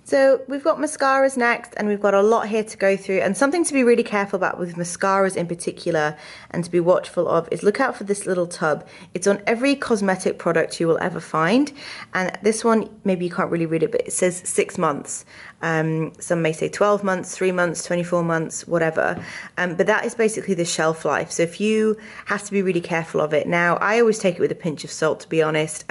So we've got mascaras next, and we've got a lot here to go through, and something to be really careful about with mascaras in particular and to be watchful of is look out for this little tub. It's on every cosmetic product you will ever find, and this one, maybe you can't really read it, but it says 6 months. Some may say 12 months, 3 months, 24 months, whatever. But that is basically the shelf life. So if you have to be really careful of it. Now, I always take it with a pinch of salt, to be honest.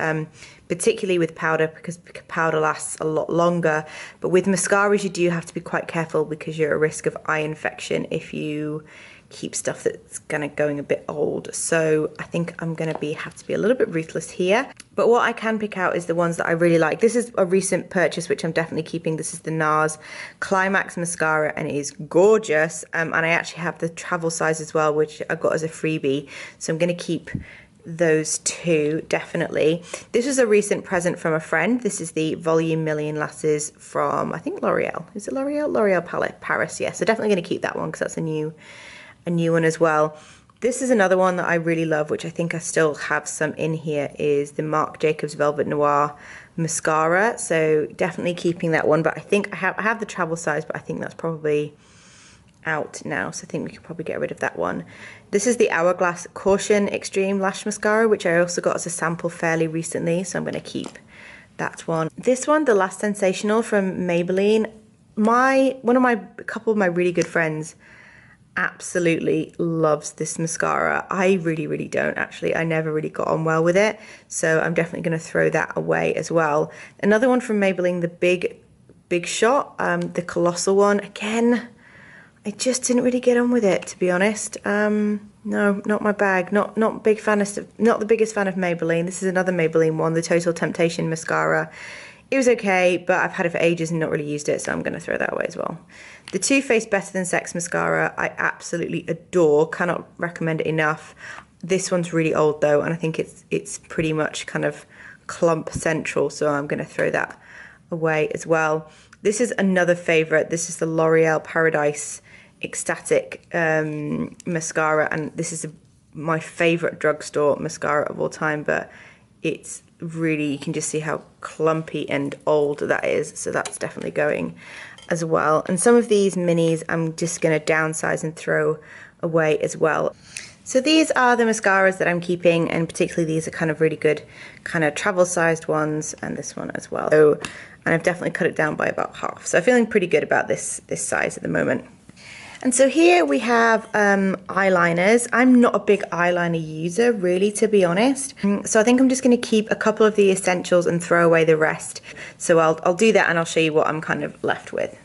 Particularly with powder, because powder lasts a lot longer. But with mascaras, you do have to be quite careful because you're at risk of eye infection if you keep stuff that's going a bit old. So I think I'm gonna have to be a little bit ruthless here. But what I can pick out is the ones that I really like. This is a recent purchase, which I'm definitely keeping. This is the Nars Climax mascara, and it is gorgeous. And I actually have the travel size as well, which I got as a freebie. So I'm gonna keep those two, definitely. This was a recent present from a friend. This is the Volume Million Lashes from, I think, Loreal. Is it Loreal? L'Oreal palette, Paris, yeah. So definitely going to keep that one because that's a new one as well. This is another one that I really love, which I think I still have some in here, is the Marc Jacobs Velvet Noir mascara. So definitely keeping that one, but I think I have the travel size, but I think that's probably out now, so I think we could probably get rid of that one. This is the Hourglass Caution Extreme Lash Mascara, which I also got as a sample fairly recently, so I'm going to keep that one. This one, the Last Sensational from Maybelline, a couple of my really good friends absolutely loves this mascara. I really don't, actually. I never really got on well with it, so I'm definitely going to throw that away as well. Another one from Maybelline, the Big Shot, the Colossal one. Again, I just didn't really get on with it, to be honest. No, not my bag. Not the biggest fan of Maybelline. This is another Maybelline one, the Total Temptation mascara. It was okay, but I've had it for ages and not really used it, so I'm going to throw that away as well. The Too Faced Better Than Sex mascara, I absolutely adore. Cannot recommend it enough. This one's really old though, and I think it's pretty much kind of clump central, so I'm going to throw that away as well. This is another favorite. This is the L'Oreal Paradise Ecstatic mascara, and this is my favorite drugstore mascara of all time, but it's really, you can just see how clumpy and old that is, so that's definitely going as well. And some of these minis I'm just going to downsize and throw away as well. So these are the mascaras that I'm keeping, and particularly these are kind of really good kind of travel sized ones, and this one as well. So, and I've definitely cut it down by about half, so I'm feeling pretty good about this size at the moment. And so here we have eyeliners. I'm not a big eyeliner user, really, to be honest. So I think I'm just going to keep a couple of the essentials and throw away the rest. So I'll do that, and I'll show you what I'm kind of left with.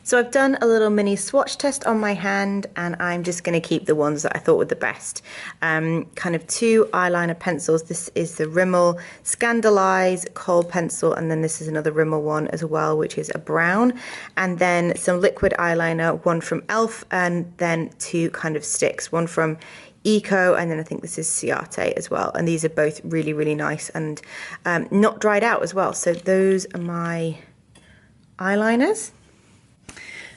So I've done a little mini swatch test on my hand, and I'm just going to keep the ones that I thought were the best. Kind of two eyeliner pencils. This is the Rimmel Scandaleyes Kohl pencil, and then this is another Rimmel one as well, which is a brown. And then some liquid eyeliner, one from e.l.f., and then two kind of sticks, one from Eco, and then I think this is Ciate as well. And these are both really nice and not dried out as well. So those are my eyeliners.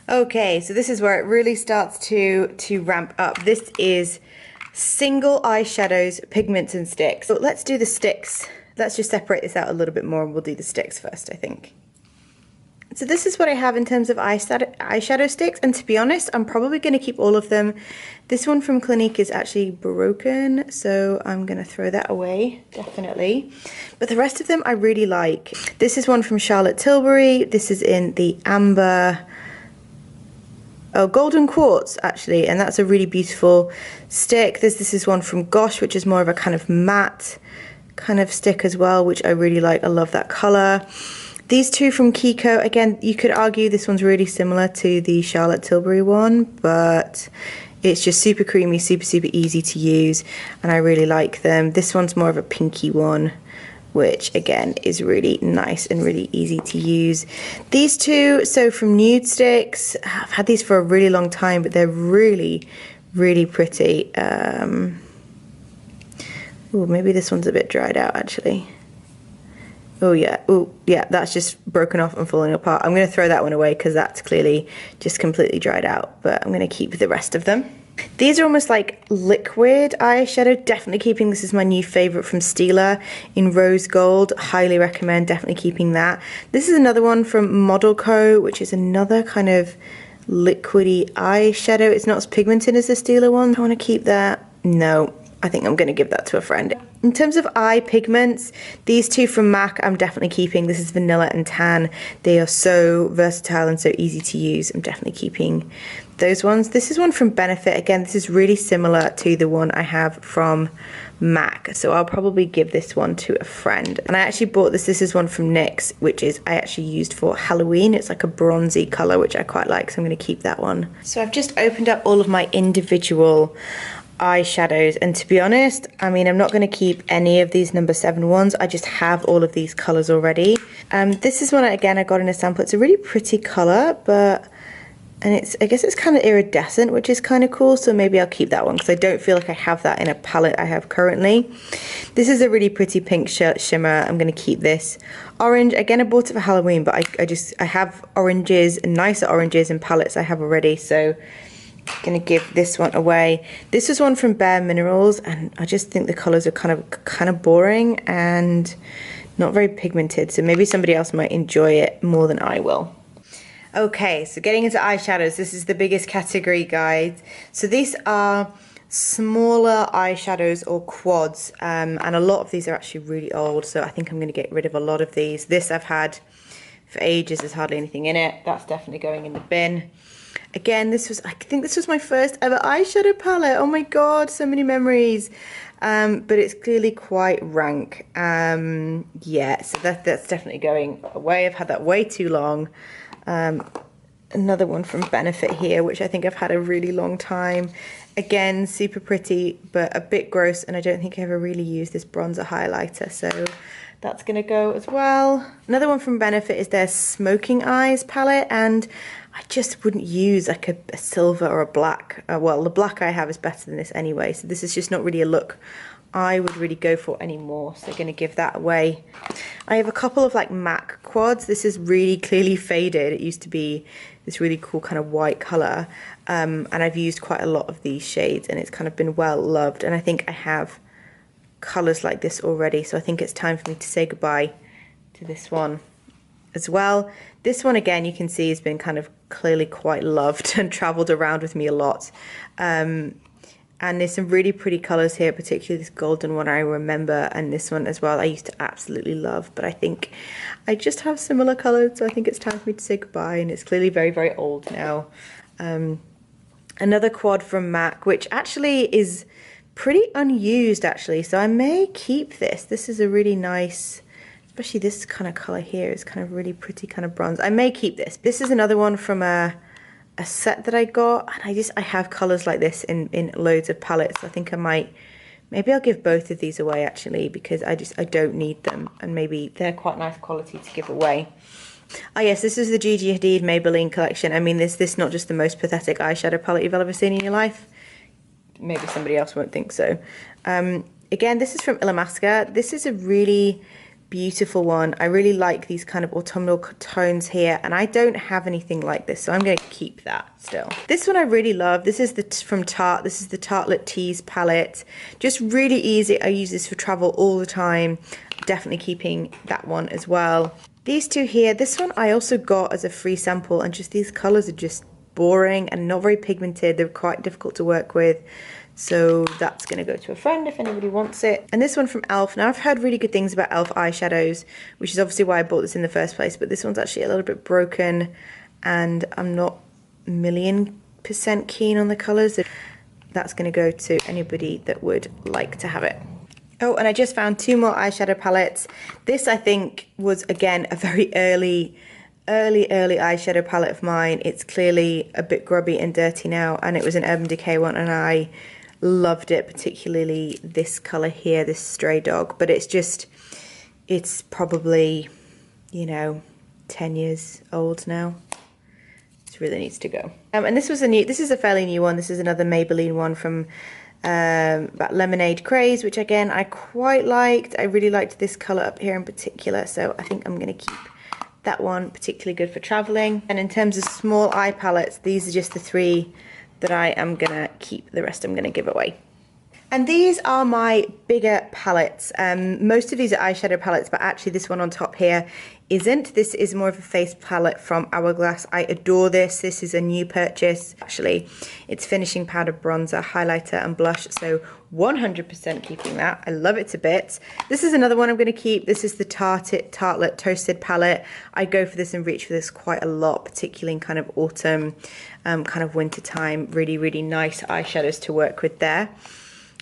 Okay, so this is where it really starts to ramp up. This is single eyeshadows, pigments and sticks. So let's do the sticks. Let's just separate this out a little bit more, and we'll do the sticks first, I think. So this is what I have in terms of eyeshadow sticks, and to be honest, I'm probably going to keep all of them. This one from Clinique is actually broken, so I'm going to throw that away, definitely. But the rest of them I really like. This is one from Charlotte Tilbury. This is in the amber... Oh, golden quartz, actually, and that's a really beautiful stick. This is one from Gosh, which is more of a kind of matte kind of stick as well, which I really like. I love that color. These two from Kiko, again, you could argue this one's really similar to the Charlotte Tilbury one, but it's just super creamy, super easy to use, and I really like them. This one's more of a pinky one, which again is really nice and really easy to use. These two, so from Nude Sticks, I've had these for a really long time, but they're really pretty. Oh, maybe this one's a bit dried out actually. Oh yeah, that's just broken off and falling apart. I'm gonna throw that one away because that's clearly just completely dried out, but I'm gonna keep the rest of them. These are almost like liquid eyeshadow. Definitely keeping, this is my new favorite from Stila in rose gold. Highly recommend definitely keeping that. This is another one from Model Co, which is another kind of liquidy eyeshadow. It's not as pigmented as the Stila one. I want to keep that. No, I think I'm going to give that to a friend. In terms of eye pigments, these two from MAC I'm definitely keeping. This is Vanilla and Tan. They are so versatile and so easy to use. I'm definitely keeping those ones. This is one from Benefit. Again, this is really similar to the one I have from MAC, so I'll probably give this one to a friend. And I actually bought this. This is one from NYX, which is I actually used for Halloween. It's like a bronzy color, which I quite like, so I'm going to keep that one. So I've just opened up all of my individual eyeshadows, and to be honest, I mean, I'm not going to keep any of these number 7 ones. I just have all of these colors already. This is one, again, I got in a sample. It's a really pretty color, but and I guess it's kind of iridescent, which is kind of cool, so maybe I'll keep that one because I don't feel like I have that in a palette I have currently. This is a really pretty pink shimmer. I'm going to keep this. Orange, again, I bought it for Halloween, but I have oranges and nicer oranges in palettes I have already, so I'm going to give this one away. This is one from Bare Minerals, and I just think the colors are kind of boring and not very pigmented, so maybe somebody else might enjoy it more than I will. Okay, so getting into eyeshadows, this is the biggest category, guys. So these are smaller eyeshadows or quads, and a lot of these are actually really old, so I think I'm going to get rid of a lot of these. This I've had for ages, there's hardly anything in it. That's definitely going in the bin. Again, I think this was my first ever eyeshadow palette. Oh my god, so many memories. But it's clearly quite rank. Yeah, so that's definitely going away. I've had that way too long. Another one from Benefit here, which I think I've had a really long time. Again, super pretty, but a bit gross, and I don't think I ever really used this bronzer highlighter, so that's gonna go as well. Another one from Benefit is their Smoking Eyes palette, and I just wouldn't use like a silver or a black. Well, the black I have is better than this anyway, so this is just not really a look I would really go for anymore, so I'm going to give that away. I have a couple of like MAC quads. This is really clearly faded. It used to be this really cool kind of white colour, and I've used quite a lot of these shades, and it's kind of been well loved, and I think I have colours like this already, so I think it's time for me to say goodbye to this one as well. This one, again, you can see has been kind of clearly quite loved and travelled around with me a lot. And there's some really pretty colours here, particularly this golden one I remember, and this one as well I used to absolutely love, but I think I just have similar colours, so I think it's time for me to say goodbye, and it's clearly very, very old now. Another quad from MAC, which actually is pretty unused actually, so I may keep this. This is a really nice, especially this kind of colour here is kind of really pretty kind of bronze. I may keep this. This is another one from a set that I got, and I have colours like this in loads of palettes. I think I might, maybe I'll give both of these away actually, because I don't need them, and maybe they're quite nice quality to give away. Oh yes, this is the Gigi Hadid Maybelline collection. I mean, is this not just the most pathetic eyeshadow palette you've ever seen in your life? Maybe somebody else won't think so. Again, this is from Illamasqua. This is a really beautiful one. I really like these kind of autumnal tones here, and I don't have anything like this, so I'm going to keep that still. This one I really love. This is from Tarte. This is the Tartelette Tease palette. Just really easy. I use this for travel all the time. Definitely keeping that one as well. These two here, this one I also got as a free sample, and just these colors are just boring and not very pigmented. They're quite difficult to work with. So that's going to go to a friend if anybody wants it. And this one from e.l.f. Now, I've heard really good things about e.l.f. eyeshadows, which is obviously why I bought this in the first place. But this one's actually a little bit broken, and I'm not 1,000,000% keen on the colours. That's going to go to anybody that would like to have it. Oh, and I just found 2 more eyeshadow palettes. This, I think, was, again, a very early eyeshadow palette of mine. It's clearly a bit grubby and dirty now, and it was an Urban Decay one, and I loved it, particularly this colour here, this Stray Dog, but it's probably, you know, 10 years old now. It really needs to go. And this is a fairly new one. This is another Maybelline one from about Lemonade Craze, which again I quite liked. I really liked this colour up here in particular, so I think I'm going to keep that one, particularly good for travelling. And in terms of small eye palettes, these are just the 3 that I am gonna keep. The rest I'm gonna give away. And these are my bigger palettes. Most of these are eyeshadow palettes, but actually this one on top here isn't. This is more of a face palette from Hourglass. I adore this. This is a new purchase. Actually, it's finishing powder, bronzer, highlighter, and blush. So 100% keeping that. I love it to bits. This is another one I'm going to keep. This is the Tartelette Toasted palette. I go for this and reach for this quite a lot, particularly in kind of autumn, kind of winter time. Really, really nice eyeshadows to work with there.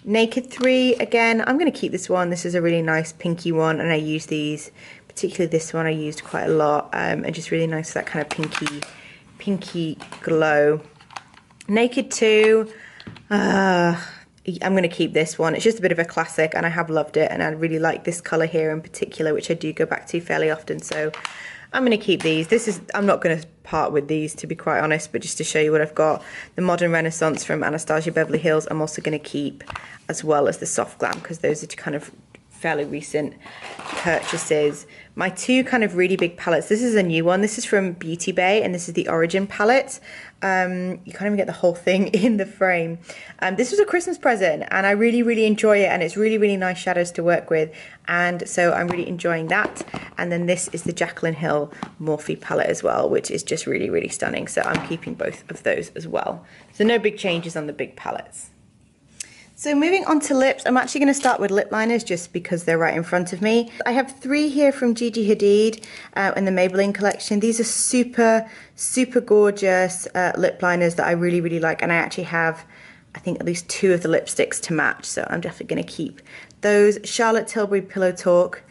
Naked 3, again, I'm going to keep this one. This is a really nice pinky one, and I use these, particularly this one I used quite a lot, and just really nice for that kind of pinky glow. Naked 2, I'm going to keep this one. It's just a bit of a classic, and I have loved it, and I really like this colour here in particular, which I do go back to fairly often, so I'm going to keep these. I'm not going to part with these, to be quite honest, but just to show you what I've got. The Modern Renaissance from Anastasia Beverly Hills I'm also going to keep, as well as the Soft Glam, because those are kind of fairly recent purchases. My two kind of really big palettes, this is a new one. This is from Beauty Bay, and this is the Origin palette. You can't even get the whole thing in the frame. This was a Christmas present, and I really, really enjoy it, and it's really, really nice shadows to work with, and so I'm really enjoying that. And then this is the Jacyln Hill Morphe palette as well, which is just really, really stunning, so I'm keeping both of those as well. So no big changes on the big palettes. So moving on to lips, I'm actually going to start with lip liners just because they're right in front of me. I have 3 here from Gigi Hadid in the Maybelline collection. These are super, super gorgeous lip liners that I really, really like. And I actually have, I think, at least 2 of the lipsticks to match. So I'm definitely going to keep those. Charlotte Tilbury Pillow Talk.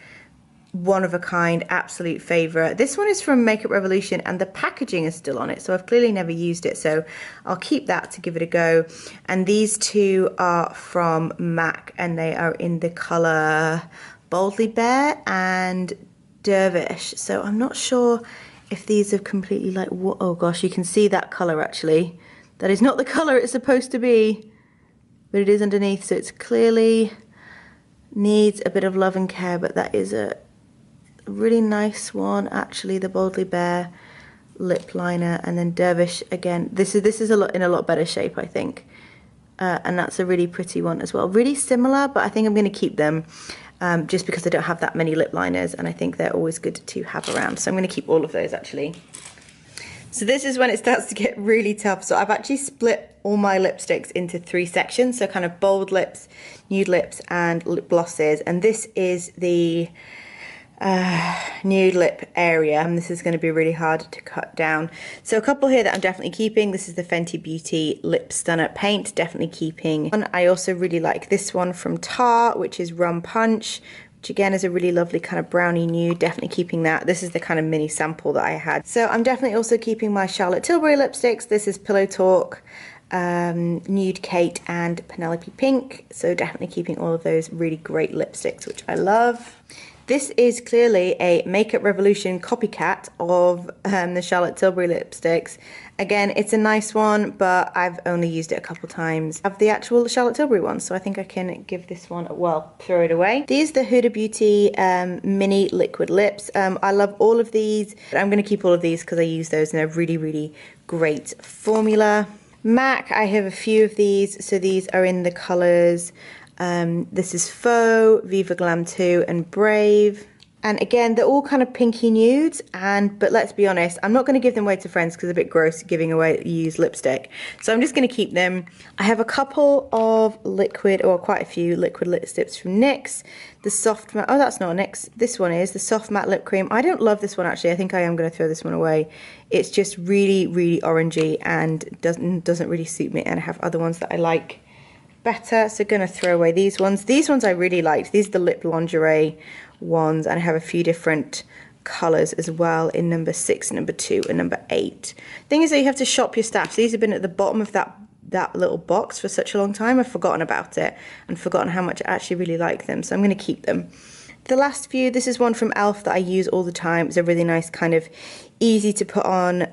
One of a kind, absolute favorite. This one is from Makeup Revolution, and the packaging is still on it, so I've clearly never used it, so I'll keep that to give it a go. And these 2 are from MAC, and they are in the color Boldly Bare and Dervish. So I'm not sure if these have completely like, oh gosh, you can see that color actually. That is not the color it's supposed to be, but it is underneath, so it's clearly needs a bit of love and care, but that is a really nice one actually, the Boldly Bare lip liner. And then Dervish again, this is in a lot better shape, I think, and that's a really pretty one as well. Really similar, but I think I'm going to keep them just because I don't have that many lip liners, and I think they're always good to have around, so I'm going to keep all of those actually. So this is when it starts to get really tough. So I've actually split all my lipsticks into 3 sections, so kind of bold lips, nude lips, and lip glosses. And this is the nude lip area, and this is going to be really hard to cut down. So a couple here that I'm definitely keeping. This is the Fenty Beauty Lip Stunner Paint, definitely keeping. And I also really like this one from Tarte, which is Rum Punch, which again is a really lovely kind of brownie nude, definitely keeping that. This is the kind of mini sample that I had. So I'm definitely also keeping my Charlotte Tilbury lipsticks. This is Pillow Talk, Nude Kate, and Penelope Pink. So definitely keeping all of those really great lipsticks, which I love. This is clearly a Makeup Revolution copycat of the Charlotte Tilbury lipsticks. Again, it's a nice one, but I've only used it a couple times. I have the actual Charlotte Tilbury one, so I think I can give this one, well, throw it away. These are the Huda Beauty mini liquid lips. I love all of these. I'm going to keep all of these because I use those, and they're really, really great formula. MAC, I have a few of these, so these are in the colors. This is Faux, Viva Glam 2, and Brave. And again, they're all kind of pinky nudes, but let's be honest, I'm not going to give them away to friends because it's a bit gross giving away used lipstick. So I'm just going to keep them. I have a couple of liquid, or quite a few liquid lipsticks from NYX. The soft matte, oh that's not NYX, this one is the soft matte lip cream. I don't love this one actually, I think I am going to throw this one away. It's just really, really orangey and doesn't really suit me, and I have other ones that I like better, so gonna throw away these ones. These ones I really liked. These are the lip lingerie ones, and I have a few different colors as well in number 6, number 2, and number 8. Thing is that you have to shop your stash. These have been at the bottom of that little box for such a long time. I've forgotten about it and forgotten how much I actually really like them, so I'm gonna keep them. The last few, this is one from e.l.f. that I use all the time. It's a really nice kind of easy to put on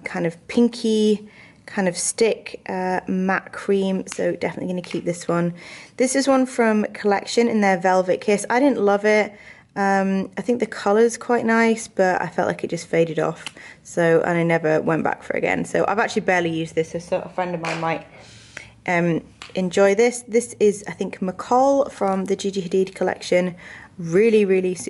kind of pinky kind of stick matte cream, so definitely going to keep this one. This is one from Collection in their Velvet Kiss. I didn't love it. I think the colour's quite nice, but I felt like it just faded off. So, and I never went back for it again. So I've actually barely used this, so a friend of mine might enjoy this. This is, I think, Kohl from the Gigi Hadid collection. Really,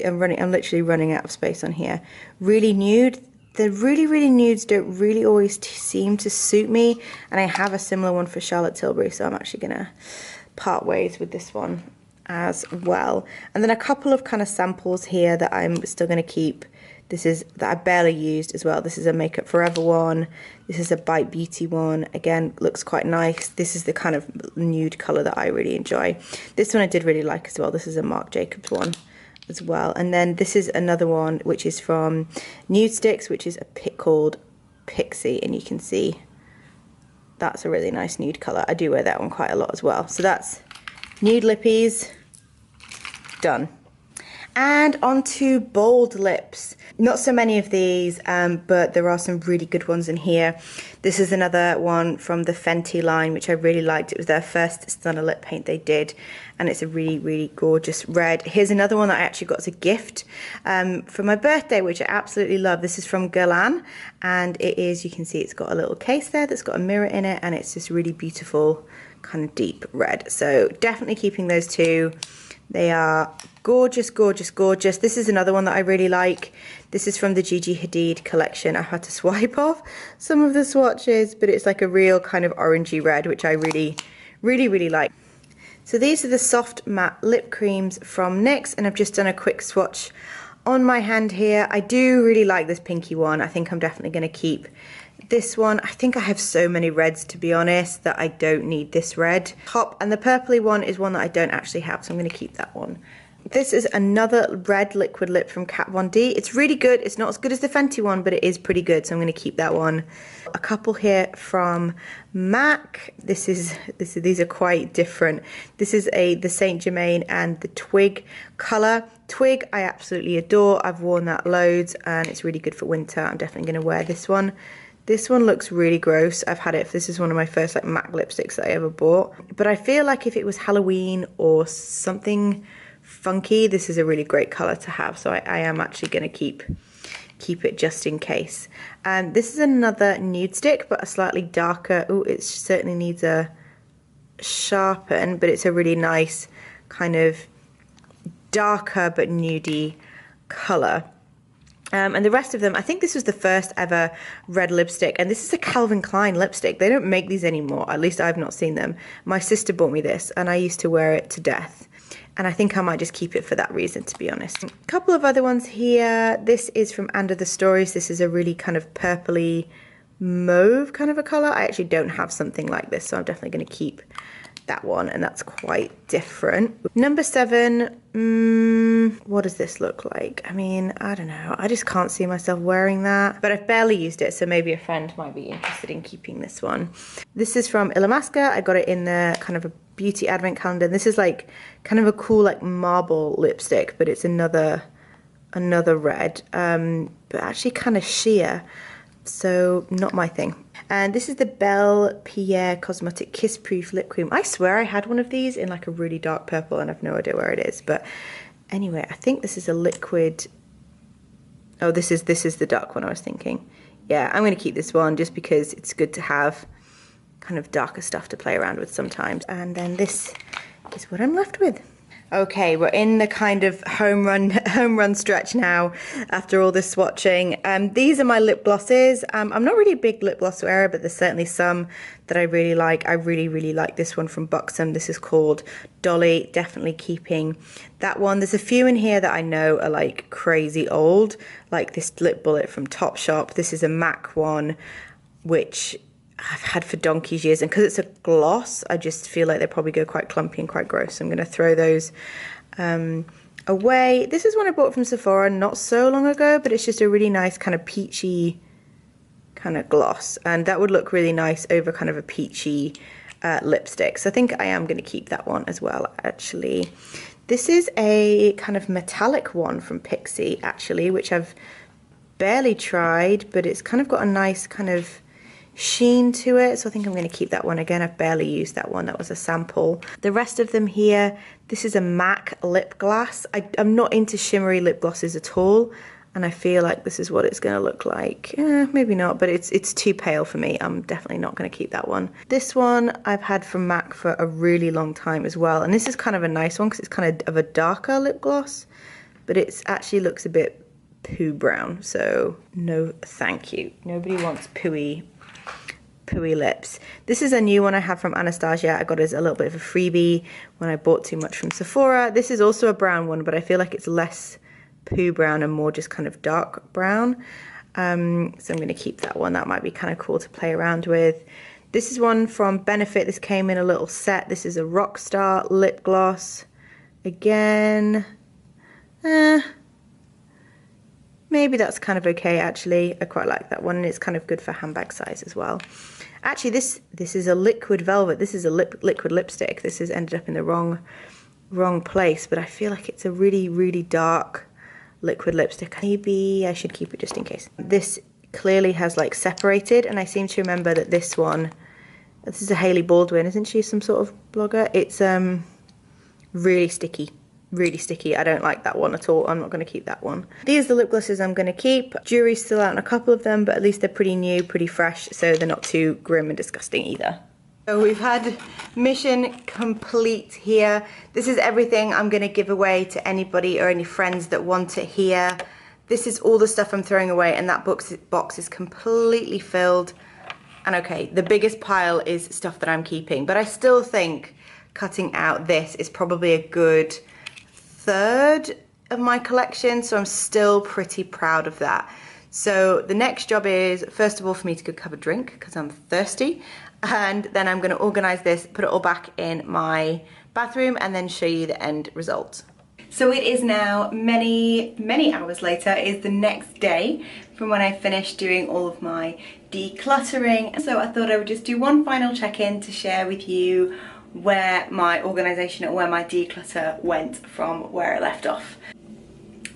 I'm literally running out of space on here. Really nude. The really nudes don't really always seem to suit me, and I have a similar one for Charlotte Tilbury, so I'm actually gonna part ways with this one as well. And then a couple of kind of samples here that I'm still gonna keep. This is that I barely used as well. This is a Makeup Forever one. This is a Bite Beauty one. Again, looks quite nice. This is the kind of nude color that I really enjoy. This one I did really like as well. This is a Marc Jacobs one as well. And then this is another one which is from Nude Sticks, which is a pick called Pixie, and you can see that's a really nice nude color. I do wear that one quite a lot as well. So that's nude lippies done. And onto bold lips. Not so many of these, but there are some really good ones in here. This is another one from the Fenty line, which I really liked. It was their first stunner lip paint they did, and it's a really gorgeous red. Here's another one that I actually got as a gift for my birthday, which I absolutely love. This is from Glam, and it is, you can see it's got a little case there that's got a mirror in it, and it's this really beautiful kind of deep red. So definitely keeping those two. They are gorgeous. This is another one that I really like. This is from the Gigi Hadid collection. I had to swipe off some of the swatches, but it's like a real kind of orangey red, which I really like. So these are the soft matte lip creams from NYX, and I've just done a quick swatch on my hand here. I do really like this pinky one. I think I'm definitely going to keep this one. I think I have so many reds, to be honest, that I don't need this red top. And the purpley one is one that I don't actually have, so I'm going to keep that one. This is another red liquid lip from Kat Von D. It's really good. It's not as good as the Fenty one, but it is pretty good, so I'm going to keep that one. A couple here from MAC. These are quite different. This is the Saint Germain and the Twig color. Twig I absolutely adore. I've worn that loads, and it's really good for winter. I'm definitely going to wear this one. This one looks really gross. I've had it. This is one of my first like MAC lipsticks that I ever bought. But I feel like if it was Halloween or something funky, this is a really great color to have. So I am actually going to keep it just in case. And this is another nude stick, but a slightly darker. Oh, it certainly needs a sharpen, but it's a really nice kind of darker but nudie color. And the rest of them, I think this was the first ever red lipstick, and this is a Calvin Klein lipstick. They don't make these anymore, at least I've not seen them. My sister bought me this, and I used to wear it to death. And I think I might just keep it for that reason, to be honest. A couple of other ones here. This is from Under the Stories. This is a really kind of purpley mauve kind of a color. I actually don't have something like this, so I'm definitely going to keep that one, and that's quite different. Number 7, what does this look like? I mean, I don't know. I just can't see myself wearing that, but I've barely used it, so maybe a friend might be interested in keeping this one. This is from Illamasqua. I got it in the kind of a beauty advent calendar. This is like kind of a cool like marble lipstick, but it's another red, but actually kind of sheer, so not my thing. And this is the Belle Pierre Cosmetic Kiss Proof Lip Cream. I swear I had one of these in like a really dark purple, and I've no idea where it is. But anyway, I think this is a liquid. Oh, this is the dark one I was thinking. Yeah, I'm going to keep this one just because it's good to have kind of darker stuff to play around with sometimes. And then this is what I'm left with. Okay, we're in the kind of home run stretch now after all this swatching. These are my lip glosses. I'm not really a big lip gloss wearer, but there's certainly some that I really like. I really like this one from Buxom. This is called Dolly. Definitely keeping that one. There's a few in here that I know are like crazy old, like this Lip Bullet from Topshop. This is a MAC one, which I've had for donkey's years, and because it's a gloss, I just feel like they probably go quite clumpy and quite gross. So I'm going to throw those away. This is one I bought from Sephora not so long ago, but it's just a really nice kind of peachy kind of gloss, and that would look really nice over kind of a peachy lipstick. So I think I am going to keep that one as well, actually. This is a kind of metallic one from Pixie, actually, which I've barely tried, but it's kind of got a nice kind of sheen to it, so I think I'm going to keep that one. Again, I've barely used that one, that was a sample. The rest of them here, this is a MAC lip gloss. I'm not into shimmery lip glosses at all, and I feel like this is what it's going to look like. Maybe not, but it's too pale for me. I'm definitely not going to keep that one. This one I've had from MAC for a really long time as well, and this is kind of a nice one because it's kind of a darker lip gloss, but it actually looks a bit poo brown, so no thank you. Nobody wants pooey lips. This is a new one I have from Anastasia. I got it as a little bit of a freebie when I bought too much from Sephora. This is also a brown one, but I feel like it's less poo brown and more just kind of dark brown. So I'm going to keep that one. That might be kind of cool to play around with. This is one from Benefit. This came in a little set. This is a Rockstar lip gloss. Again, maybe that's kind of okay actually. I quite like that one, and it's kind of good for handbag size as well. Actually, this is a liquid velvet. This is a liquid lipstick. This has ended up in the wrong place, but I feel like it's a really, really dark liquid lipstick. Maybe I should keep it just in case. This clearly has like separated, and I seem to remember that this is a Hailey Baldwin, isn't she some sort of blogger? It's really sticky. Really sticky. I don't like that one at all. I'm not going to keep that one. These are the lip glosses I'm going to keep. Jury's still out on a couple of them, but at least they're pretty new, pretty fresh, so they're not too grim and disgusting either. So we've had mission complete here. This is everything I'm going to give away to anybody or any friends that want it here. This is all the stuff I'm throwing away, and that box is completely filled. And okay, the biggest pile is stuff that I'm keeping, but I still think cutting out this is probably a good third of my collection, so I'm still pretty proud of that. So the next job is, first of all, for me to go have a drink because I'm thirsty, and then I'm going to organize this, put it all back in my bathroom, and then show you the end result. So it is now many hours later. It is the next day from when I finished doing all of my decluttering, so I thought I would just do one final check-in to share with you where my organization and where my declutter went from where I left off.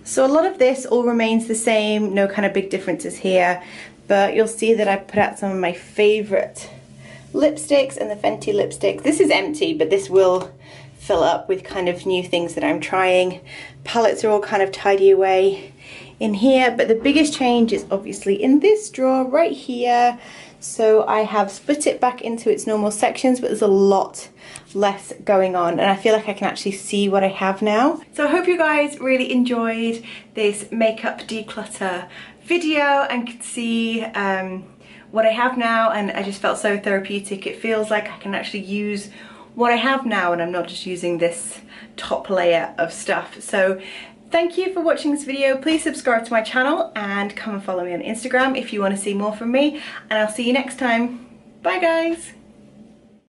So a lot of this all remains the same, no kind of big differences here, but you'll see that I put out some of my favorite lipsticks and the Fenty lipstick. This is empty, but this will fill up with kind of new things that I'm trying. Palettes are all kind of tidy away in here, but the biggest change is obviously in this drawer right here. So I have split it back into its normal sections, but there's a lot less going on, and I feel like I can actually see what I have now. So I hope you guys really enjoyed this makeup declutter video and could see what I have now, and I just felt so therapeutic. It feels like I can actually use what I have now, and I'm not just using this top layer of stuff. So thank you for watching this video. Please subscribe to my channel and come and follow me on Instagram if you want to see more from me, and I'll see you next time. Bye guys!